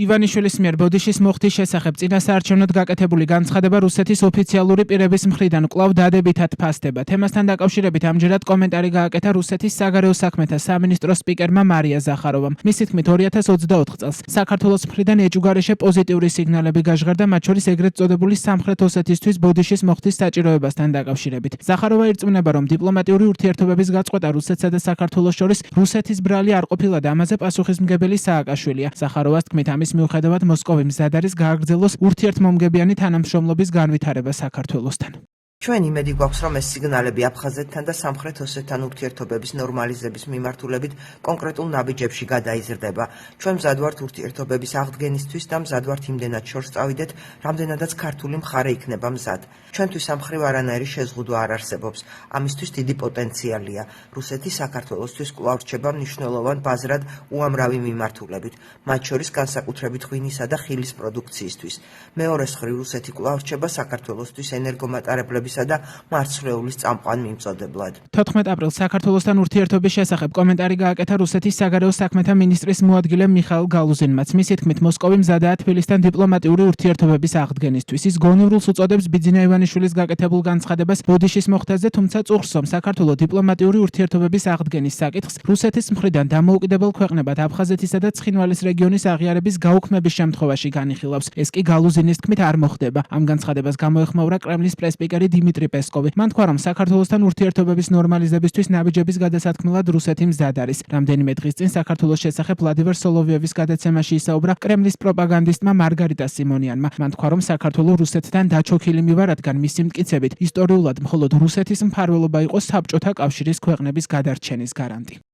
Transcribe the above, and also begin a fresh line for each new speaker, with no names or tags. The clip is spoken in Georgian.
ივანიშვილის მიერ ბოდიშის მოხდის შესახებ წინასაარჩევნოდ გაკეთებული განცხადება რუსეთის ოფიციალური პირების მხრიდან კვლავ დადებითად ფასდება. თემასთან დაკავშირებით ამჯერად კომენტარი გააკეთა რუსეთის საგარეო საქმეთა სამინისტროს სპიკერმა მარია ზახაროვამ. მისი თქმით 2024 წელს საქართველოს მხრიდან ეჭვგარეშე პოზიტიური სიგნალები გაჟღერდა, მათ შორის ეგრეთ წოდებული სამხრეთ ოსეთისთვის ბოდიშის მოხდის საჭიროებასთან დაკავშირებით. ზახაროვა ირწმუნება, რომ დიპლომატიური ურთიერთობების გაწყვეტა რუსეთსა და საქართველოს შორის რუსეთის ბრალი არ ყოფილა და ამაზე პასუხისმგებელი სააკაშვილია. ზახაროვას თქმით, ამის მიუხედავად მოსკოვი მზად არის გააგრძელოს ურთიერთმომგებიანი თანამშრომლობის განვითარება საქართველოსთან.
ჩვენ იმედი გვაქვს, რომ ეს სიგნალები აფხაზეთთან და სამხრეთ ოსეთთან ურთიერთობების ნორმალიზების მიმართულებით კონკრეტულ ნაბიჯებში გადაიზრდება. ჩვენ მზად ვართ ურთიერთობების აღდგენისთვის და მზად ვართ იმდენად შორს წავიდეთ, რამდენადაც ქართული მხარე იქნება მზად. ჩვენთვის ამ მხრივ არანაირი შეზღუდვა არ არსებობს. ამისთვის დიდი პოტენციალია. რუსეთი საქართველოსთვის კვლავ რჩება მნიშვნელოვან ბაზრად უამრავი მიმართულებით, მათ შორის განსაკუთრებით ღვინისა და ხილის პროდუქციისთვის. მეორე მხრივ რუსეთი კვლავ რჩება საქართველოსთვის ენერგომატარებლების და მარცვლეულის წამყვან მიმწოდებლად.
14 აპრილს საქართველოსთან ურთიერთობის შესახებ კომენტარი გააკეთა რუსეთის საგარეო საქმეთა მინისტრის მოადგილე მიხაილ გალუზინმაც. მისი თქმით, მოსკოვი მზადაა თბილისთან დიპლომატიური ურთიერთობების აღდგენისთვის. ის გონივრილს უწოდებს ბიძინა ივანიშვილის გაკეთებულ განცხადებას ბოდიშის მოხდაზე, თუმცა წუხს, რომ საქართველოს დიპლომატიური ურთიერთობების აღდგენის საკითხს რუსეთის მხრიდან დამოუკიდებელ ქვეყნებად აფხაზეთისა და ცხინვალის რეგიონის აღიარების გაუქმების შემთხვევაში განიხილავს. ეს კი გალუზინის თქმით არ მოხდება. ამ განცხადებას გამოეხმაურა კრემლის პრესპიკერი დიმიტრი პესკოვი. მან თქვა, რომ საქართველოსთან ურთიერთობების ნორმალიზებისთვის ნაბიჯების გადასათქმელად რუსეთი მზად არის. რამდენიმე დღის წინ საქართველოს შესახებ ვლადიმერ სოლოვიევის გადაცემაში ისაუბრა კრემლის პროპაგანდისტმა მარგარიტა სიმონიანმა. მან თქვა, რომ საქართველოს რუსეთთან დაჩოქილი მივა, რადგან მისი მტკიცებით ისტორიულად მხოლოდ რუსეთის მფარველობა იყო საბჭოთა კავშირის ქვეყნების გადარჩენის გარანტი.